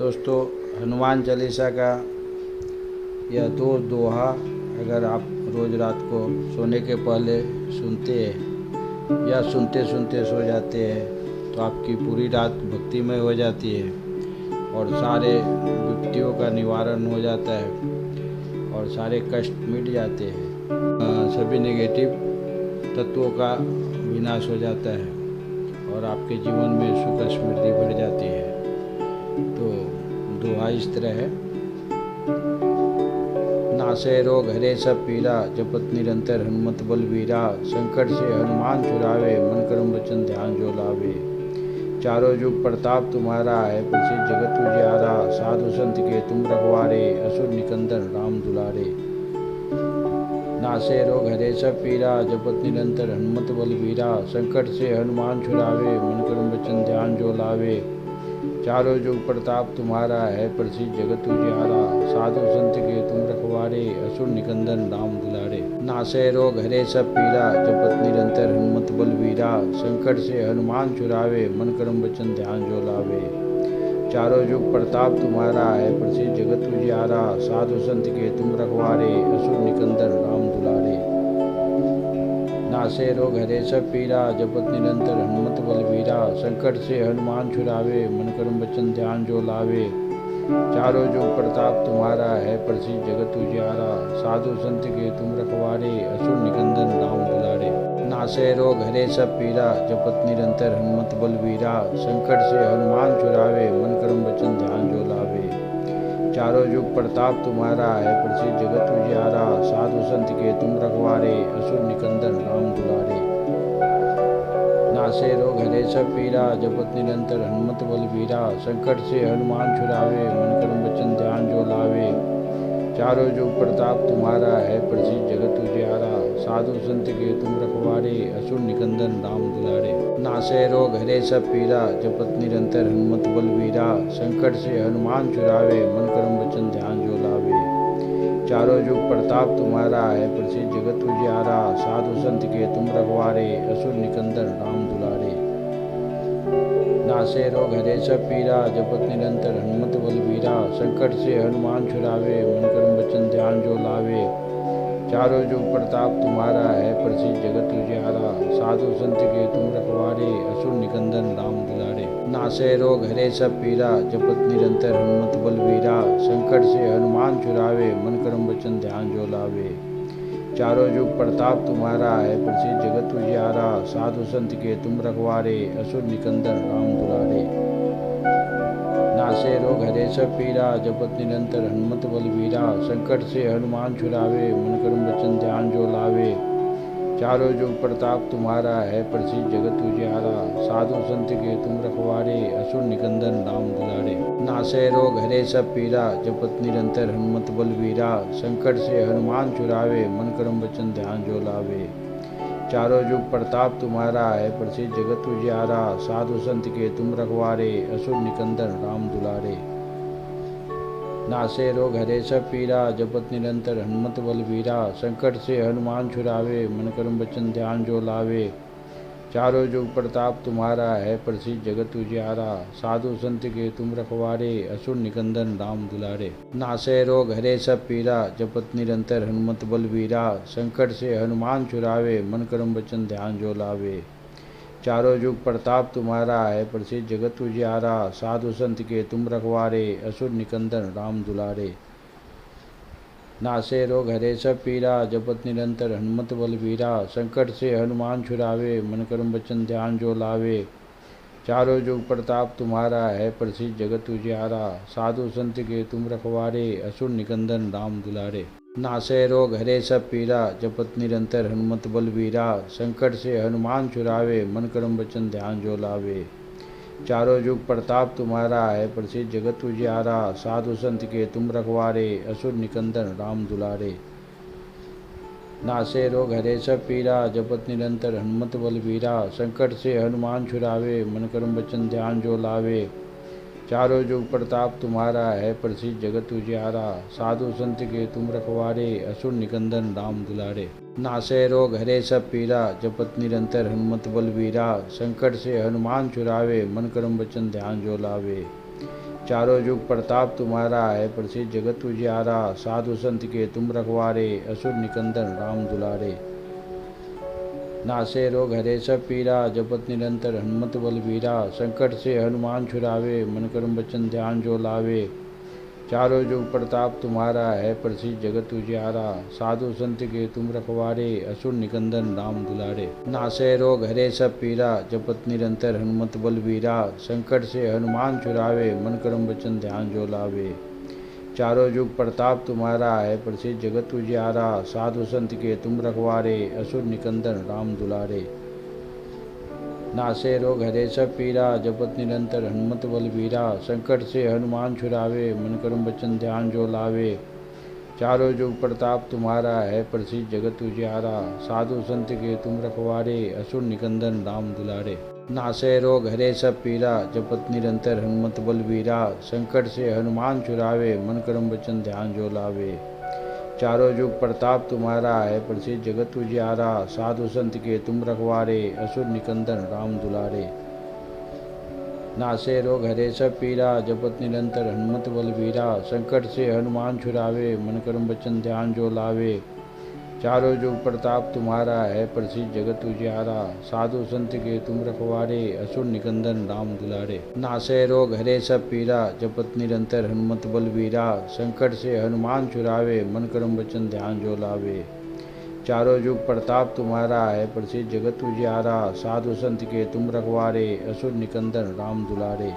दोस्तों, हनुमान चालीसा का यह दो दोहा अगर आप रोज़ रात को सोने के पहले सुनते हैं या सुनते सुनते सो जाते हैं तो आपकी पूरी रात भक्तिमय हो जाती है और सारे विपत्तियों का निवारण हो जाता है और सारे कष्ट मिट जाते हैं। सभी नेगेटिव तत्वों का विनाश हो जाता है और आपके जीवन में सुख समृद्धि बढ़ जाती है। तो दोहा इस तरह है। नासे रोग हरे सब पीरा, जपत निरंतर हनुमत बलवीरा। संकट से हनुमान छुड़ावे, मन कर्म वचन ध्यान जो लावे। चारों युग प्रताप तुम्हारा है, प्रसिद्ध जगत उजियारा। साधु संत के तुम रखवारे, असुर निकंदन राम दुलारे। नासे रोग हरे सब पीरा, जपत निरंतर हनुमत बलवीरा। संकट से हनुमान छुड़ावे, मन कर्म वचन ध्यान जो लावे। चारों युग प्रताप तुम्हारा है, प्रसिद्ध जगत उजियारा। साधु संत के तुम रखवारे, असुर निकंदन राम दुलारे। नासे रोग हरे सब पीरा, जपत निरंतर हनुमत बलवीरा। संकट से हनुमान छुड़ावे, मन कर्म वचन ध्यान जो लावे। चारों युग प्रताप तुम्हारा है, प्रसिद्ध जगत उजियारा। साधु संत के तुम रखवारे, असुर निकंदन राम दुलारे। नासे रोग हरे सब पीरा, जपत निरंतर हनुमत बलवीरा। संकट से हनुमान छुड़ावे, मन कर्म वचन ध्यान जो लावे। चारों युग प्रताप तुम्हारा है, प्रसिद्ध जगत उजियारा। साधु संत के तुम रखवारे, असुर निकंदन राम दुलारे। नासे रोग हरे सब पीरा, जपत निरंतर हनुमत बलवीरा। संकट से हनुमान छुड़ावे, मन कर्म वचन ध्यान जो लावे। चारों युग प्रताप तुम्हारा है, प्रसिद्ध जगत उजियारा। साधु संत के तुम रखवारे, असुर निकंदन राम दुलारे। नासे रोग हरे सब पीरा, जपत निरंतर हनुमत बलवीरा। संकट से हनुमान छुड़ावे, मन कर्म वचन ध्यान जो लावे। चारों युग प्रताप तुम्हारा है, प्रसिद्ध जगत उजियारा। साधु संत के तुम रखवारे, असुर निकंदन राम दुलारे। नासे रोग हरे सब पीरा, जपत निरंतर हनुमत बलवीरा। संकट से हनुमान छुड़ावे, मन कर्म वचन ध्यान जो लावे। चारों युग प्रताप तुम्हारा है, प्रसिद्ध जगत उजियारा। साधु संत के तुम रखवारे, असुर निकंदन राम दुलारे। नासे रोग हरे सब पीरा, जपत निरंतर हनुमत बलवीरा। संकट से हनुमान छुड़ावे, मन कर्म वचन ध्यान जो लावे। चारों युग प्रताप तुम्हारा है, प्रसिद्ध जगत उजियारा। साधु संत के तुम रखवारे, असुर निकंदन राम दुलारे। नासे रोग हरे सब पीरा, जपत निरंतर हनुमत बलवीरा। संकट से हनुमान छुड़ावे, मन कर्म वचन ध्यान जो लावे। चारों युग प्रताप तुम्हारा है, प्रसिद्ध जगत उजियारा। साधु संत के तुम रखवारे, असुर निकंदन राम दुलारे। नासे रोग हरे सब पीरा, जपत निरंतर हनुमत बलवीरा। संकट से हनुमान छुड़ावे, मन कर्म वचन ध्यान जो लावे। चारों युग प्रताप तुम्हारा है, प्रसिद्ध जगत उजियारा। साधु संत के तुम रखवारे, असुर निकंदन राम दुलारे। नासे रोग हरे सब पीरा, जपत निरंतर हनुमत बलवीरा। संकट से हनुमान छुड़ावे, मन कर्म वचन ध्यान जो लावे। चारों युग प्रताप तुम्हारा है, प्रसिद्ध जगत उजियारा। साधु संत के तुम रखवारे, असुर निकंदन राम दुलारे। नासे रोग हरे सब पीरा, जपत निरंतर हनुमत बलवीरा। संकट से हनुमान छुड़ावे, मन कर्म वचन ध्यान जो लावे। चारों युग प्रताप तुम्हारा है, प्रसिद्ध जगत उजियारा। साधु संत के तुम रखवारे, असुर निकंदन राम दुलारे। नासे रोग हरे सब पीरा, जपत निरंतर हनुमत बलवीरा। संकट से हनुमान छुड़ावे, मन कर्म वचन ध्यान जो लावे। चारों युग प्रताप तुम्हारा है, प्रसिद्ध जगत उजियारा। साधु संत के तुम रखवारे, असुर निकंदन राम दुलारे। नासे रोग हरे सब पीरा, जपत निरंतर हनुमत बलवीरा। संकट से हनुमान छुड़ावे, मन कर्म वचन ध्यान जो लावे। चारों युग प्रताप तुम्हारा है, प्रसिद्ध जगत उजियारा। साधु संत के तुम रखवारे, असुर निकंदन राम दुलारे। नासे रोग हरे सब पीरा, जपत निरंतर हनुमत बलवीरा। संकट से हनुमान छुड़ावे, मन कर्म वचन ध्यान जो लावे। चारों युग प्रताप तुम्हारा है, प्रसिद्ध जगत उजियारा। साधु संत के तुम रखवारे, असुर निकंदन राम दुलारे। नासे रोग हरे सब पीरा, जपत निरंतर हनुमत बलवीरा। संकट से हनुमान छुड़ावे, मन कर्म वचन ध्यान जो लावे। चारों युग प्रताप तुम्हारा है, प्रसिद्ध जगत उजियारा। साधु संत के तुम रखवारे, असुर निकंदन राम दुलारे। नासे रोग हरे सब पीरा, जपत निरंतर हनुमत बलवीरा। संकट से हनुमान छुड़ावे, मन कर्म वचन ध्यान जो लावे। चारों जुग प्रताप तुम्हारा है, प्रसिद्ध जगत उजियारा। साधु संत के तुम रखवारे, असुर निकंदन राम दुलारे। नासे रोग हरे सब पीरा, जपत निरंतर हनुमत बलबीरा। संकट से हनुमान छुड़ावे, मन कर्म वचन ध्यान जो लावे। चारों जुग प्रताप तुम्हारा है, प्रसिद्ध जगत उजियारा। साधु संत के तुम रखवारे, असुर निकंदन राम दुलारे। नासे रोग हरे सब पीरा, जपत निरंतर हनुमत बलबीरा। संकट से हनुमान छुड़ावे, मन कर्म वचन ध्यान जो लावे। चारों जुग प्रताप तुम्हारा है, प्रसिद्ध जगत उजियारा। साधु संत के तुम रखवारे, असुर निकंदन राम दुलारे। नासे रोग हरे सब पीरा, जपत निरंतर हनुमत बलबीरा। संकट से हनुमान छुड़ावे, मन कर्म वचन ध्यान जो लावे। चारों जुग प्रताप तुम्हारा है, प्रसिद्ध जगत उजियारा। साधु संत के तुम रखवारे, असुर निकंदन राम दुलारे। नासे रोग हरे सब पीरा, जपत निरंतर हनुमत बलबीरा। संकट से हनुमान छुड़ावे, मन कर्म वचन ध्यान जो लावे। चारों जुग प्रताप तुम्हारा है, प्रसिद्ध जगत उजियारा। साधु संत के तुम रखवारे, असुर निकंदन राम दुलारे। नासे रोग हरे सब पीरा, जपत निरंतर हनुमत बलबीरा। संकट से हनुमान छुड़ावे, मन कर्म वचन ध्यान जो लावे। चारों जुग प्रताप तुम्हारा है, प्रसिद्ध जगत उजियारा। साधु संत के तुम रखवारे, असुर निकंदन राम दुलारे। नासे रोग हरे सब पीरा, जपत निरंतर हनुमत बलबीरा। संकट से हनुमान छुड़ावे, मन कर्म वचन ध्यान जो लावे। चारों जुग प्रताप तुम्हारा है, प्रसिद्ध जगत उजियारा। साधु संत के तुम रखवारे, असुर निकंदन राम दुलारे।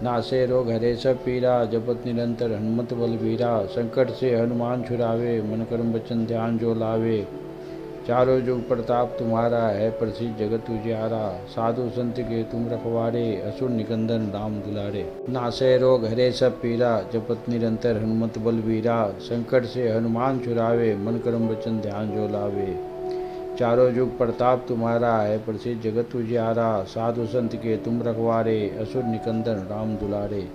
नासे रोग हरे सब पीरा, जपत निरंतर हनुमत बलबीरा। संकट से हनुमान छुड़ावे, मन कर्म वचन ध्यान जो लावे। चारों जुग प्रताप तुम्हारा है, प्रसिद्ध जगत उजियारा। साधु संत के तुम रखवारे, असुर निकंदन राम दुलारे। नासे रोग हरे सब पीरा, जपत निरंतर हनुमत बलबीरा। संकट से हनुमान छुड़ावे, मन कर्म वचन ध्यान जो लावे। चारों जुग प्रताप तुम्हारा है, प्रसिद्ध जगत उजियारा। साधु संत के तुम रखवारे, असुर निकंदन राम दुलारे।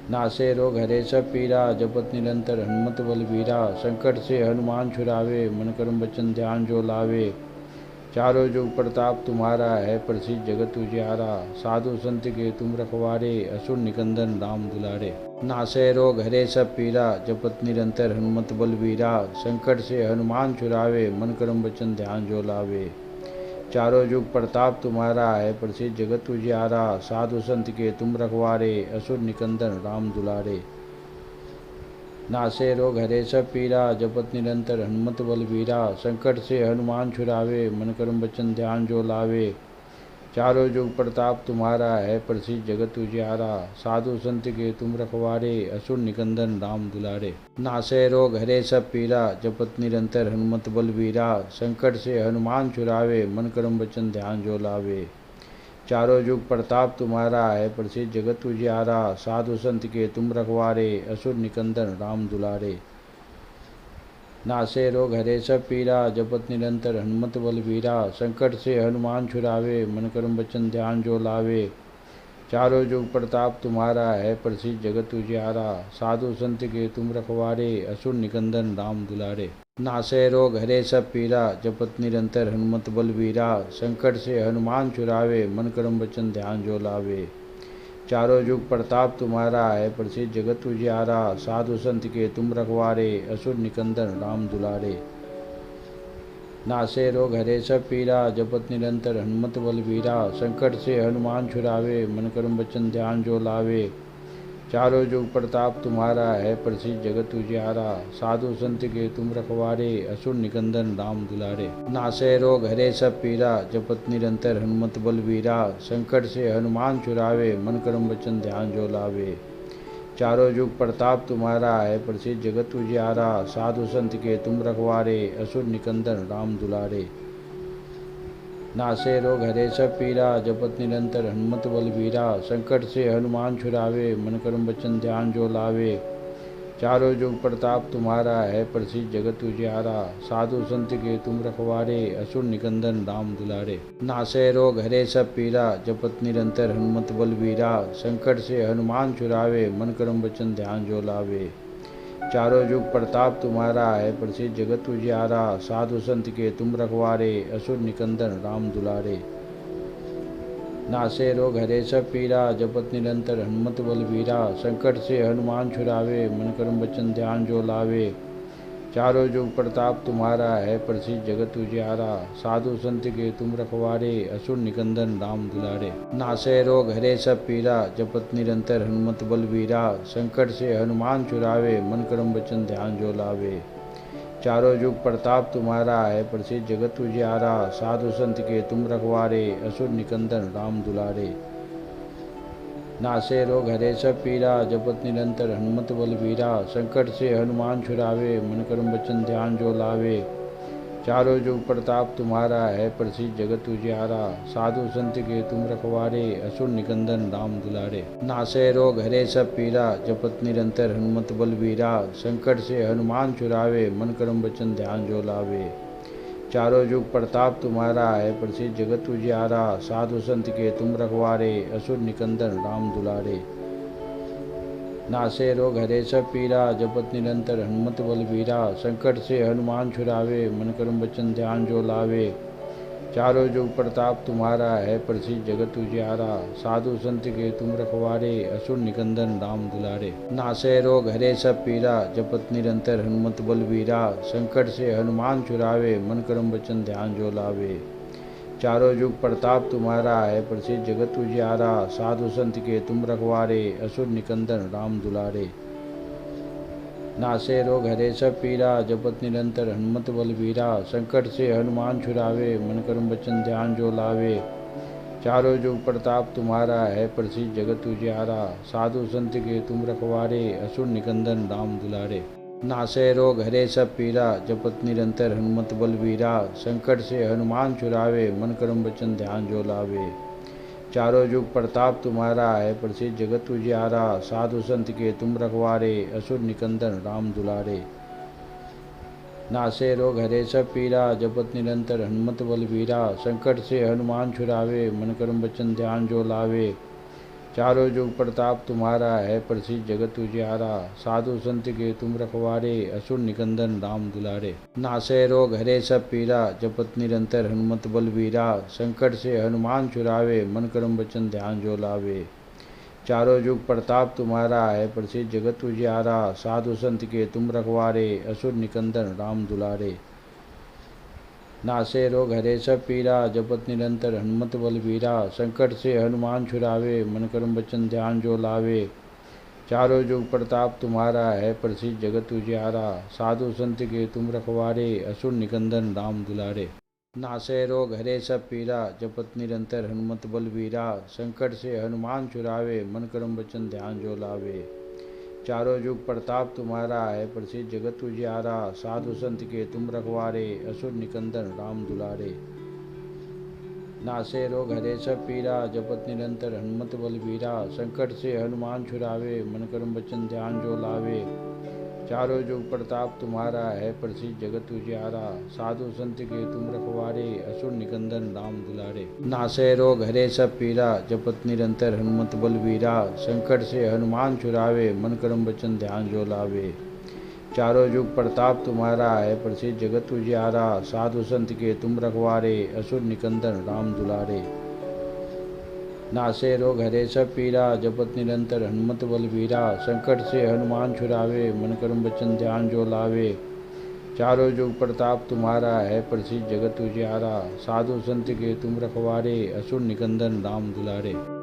नासे रोग हरे सब पीरा, जपत निरंतर हनुमत बलबीरा। संकट से हनुमान छुड़ावे, मन कर्म वचन ध्यान जो लावे। चारों जुग प्रताप तुम्हारा है, प्रसिद्ध जगत उजियारा। साधु संत के तुम रखवारे, असुर निकंदन राम दुलारे। नासे रोग हरे सब पीरा, जपत निरंतर हनुमत बलबीरा। संकट से हनुमान छुड़ावे, मन कर्म वचन ध्यान जो लावे। चारों जुग प्रताप तुम्हारा है, प्रसिद्ध जगत उजियारा। साधु संत के तुम रखवारे, असुर निकंदन राम दुलारे। नासे रोग हरे सब पीरा, जपत निरंतर हनुमत बलबीरा। संकट से हनुमान छुड़ावे, मन कर्म वचन ध्यान जो लावे। चारों जुग प्रताप तुम्हारा है, प्रसिद्ध जगत उजियारा। साधु संत के तुम रखवारे, असुर निकंदन राम दुलारे। नासे रोग हरे सब पीरा, जपत निरंतर हनुमत बलबीरा। संकट से हनुमान छुड़ावे, मन कर्म वचन ध्यान जो लावे। चारों जुग प्रताप तुम्हारा है, प्रसिद्ध जगत उजियारा। साधु संत के तुम रखवारे, असुर निकंदन राम दुलारे। नासे रोग हरे सब पीरा, जपत निरंतर हनुमत बलबीरा। संकट से हनुमान छुड़ावे, मन कर्म वचन ध्यान जो लावे। चारों जुग प्रताप तुम्हारा है, प्रसिद्ध जगत उजियारा। साधु संत के तुम रखवारे, असुर निकंदन राम दुलारे। नासे रोग हरे सब पीरा, जपत निरंतर हनुमत बलबीरा। संकट से हनुमान छुड़ावे, मन कर्म वचन ध्यान जो लावे। चारों जुग प्रताप तुम्हारा है, प्रसिद्ध जगत उजियारा। साधु संत के तुम रखवारे, असुर निकंदन राम दुलारे। नासे रोग हरे सब पीरा, जपत निरंतर हनुमत बलबीरा। संकट से हनुमान छुड़ावे, मन कर्म वचन ध्यान जो लावे। चारों जुग प्रताप तुम्हारा है, प्रसिद्ध जगत उजियारा। साधु संत के तुम रखवारे, असुर निकंदन राम दुलारे। नासे रोग हरे सब पीरा, जपत निरंतर हनुमत बलबीरा। संकट से हनुमान छुड़ावे, मन कर्म वचन ध्यान जो लावे। चारों जुग प्रताप तुम्हारा है, प्रसिद्ध जगत उजियारा। साधु संत के तुम रखवारे, असुर निकंदन राम दुलारे। नासे रोग हरे सब पीरा, जपत निरंतर हनुमत बलबीरा। संकट से हनुमान छुड़ावे, मन कर्म वचन ध्यान जो लावे। चारों जुग प्रताप तुम्हारा है, प्रसिद्ध जगत उजियारा। साधु संत के तुम रखवारे, असुर निकंदन राम दुलारे। नासे रोग हरे सब पीरा, जपत निरंतर हनुमत बलबीरा। संकट से हनुमान छुड़ावे, मन कर्म वचन ध्यान जो लावे। चारों जुग प्रताप तुम्हारा है, प्रसिद्ध जगत उजियारा। साधु संत के तुम रखवारे, असुर निकंदन राम दुलारे। नासे रोग हरे सब पीरा, जपत निरंतर हनुमत बलबीरा। संकट से हनुमान छुड़ावे, मन कर्म वचन ध्यान जो लावे। चारों जुग प्रताप तुम्हारा, है प्रसिद्ध जगत उजियारा। साधु संत के तुम रखवारे, असुर निकंदन राम दुलारे। नासे रोग हरे सब पीरा, जपत निरंतर हनुमत बलबीरा। संकट से हनुमान छुड़ावे, मन कर्म वचन ध्यान जो लावे। चारों जुग प्रताप तुम्हारा, है प्रसिद्ध जगत उजियारा। साधु संत के तुम रखवारे, असुर निकंदन राम दुलारे। नासे रोग हरे सब पीरा, जपत निरंतर हनुमत बलबीरा। संकट से हनुमान छुड़ावे, मन कर्म वचन ध्यान जो लावे। चारों जुग प्रताप तुम्हारा, है प्रसिद्ध जगत उजियारा। साधु संत के तुम रखवारे, असुर निकंदन राम दुलारे। नासे रोग हरे सब पीरा, जपत निरंतर हनुमत बलबीरा। संकट से हनुमान छुड़ावे, मन कर्म वचन ध्यान जो लावे। चारों जुग प्रताप तुम्हारा, है प्रसिद्ध जगत उजियारा। साधु संत के तुम रखवारे, असुर निकंदन राम दुलारे। नासे रोग हरे सब पीरा, जपत निरंतर हनुमत बलबीरा। संकट से हनुमान छुड़ावे, मन कर्म वचन ध्यान जो लावे। चारों जुग प्रताप तुम्हारा, है प्रसिद्ध जगत उजियारा। साधु संत के तुम रखवारे, असुर निकंदन राम दुलारे। नासे रोग हरे सब पीरा, जपत निरंतर हनुमत बलबीरा। संकट से हनुमान छुड़ावे, मन कर्म वचन ध्यान जो लावे। चारों जुग प्रताप तुम्हारा, है प्रसिद्ध जगत उजियारा। साधु संत के तुम रखवारे, असुर निकंदन राम दुलारे। नासे रोग हरे सब पीरा, जपत निरंतर हनुमत बलबीरा। संकट से हनुमान छुड़ावे, मन कर्म वचन ध्यान जो लावे। चारों जुग प्रताप तुम्हारा, है प्रसिद्ध जगत उजियारा। साधु संत के तुम रखवारे, असुर निकंदन राम दुलारे। नासे रोग हरे सब पीरा, जपत निरंतर हनुमत बलबीरा। संकट से हनुमान छुड़ावे, मन कर्म वचन ध्यान जो लावे। चारों जुग प्रताप तुम्हारा, है प्रसिद्ध जगत उजियारा। साधु संत के तुम रखवारे, असुर निकंदन राम दुलारे। नासे रोग हरे सब पीरा, जपत निरंतर हनुमत बलबीरा। संकट से हनुमान छुड़ावे, मन कर्म वचन ध्यान जो लावे। चारों जुग प्रताप तुम्हारा, है प्रसिद्ध जगत उजियारा। साधु संत के तुम रखवारे, असुर निकंदन राम दुलारे। नासे रोग हरे सब पीरा, जपत निरंतर हनुमत बलबीरा। संकट से हनुमान छुड़ावे, मन कर्म वचन ध्यान जो लावे। चारों जुग प्रताप तुम्हारा, है प्रसिद्ध जगत उजियारा। साधु संत के तुम रखवारे, असुर निकंदन राम दुलारे। नासे रोग हरे सब पीरा, जपत निरंतर हनुमत बलबीरा। संकट से हनुमान छुड़ावे, मन कर्म वचन ध्यान जो लावे। चारों जुग प्रताप तुम्हारा, है प्रसिद्ध जगत उजियारा। साधु संत के तुम रखवारे, असुर निकंदन राम दुलारे। नासे रोग हरे सब पीरा, जपत निरंतर हनुमत बलबीरा। संकट से हनुमान छुड़ावे, मन कर्म वचन ध्यान जो लावे। चारों जुग प्रताप तुम्हारा, है प्रसिद्ध जगत उजियारा। साधु संत के तुम रखवारे, असुर निकंदन राम दुलारे। नासे रोग हरे सब पीरा, जपत निरंतर हनुमत बलबीरा। संकट से हनुमान छुड़ावे, मन कर्म वचन ध्यान जो लावे। चारों जुग प्रताप तुम्हारा, है प्रसिद्ध जगत उजियारा। साधु संत के तुम रखवारे, असुर निकंदन राम दुलारे। नासे रोग हरे सब पीरा, जपत निरंतर हनुमत बलबीरा। संकट से हनुमान छुड़ावे, मन कर्म वचन ध्यान जो लावे। चारों जुग प्रताप तुम्हारा, है प्रसिद्ध जगत उजियारा। साधु संत के तुम रखवारे, असुर निकंदन राम दुलारे। नासे रोग हरे सब पीरा, जपत निरंतर हनुमत बलबीरा। संकट से हनुमान छुड़ावे, मन कर्म वचन ध्यान जो लावे। चारों जुग प्रताप तुम्हारा, है प्रसिद्ध जगत उजियारा। साधु संत के तुम रखवारे, असुर निकंदन राम दुलारे।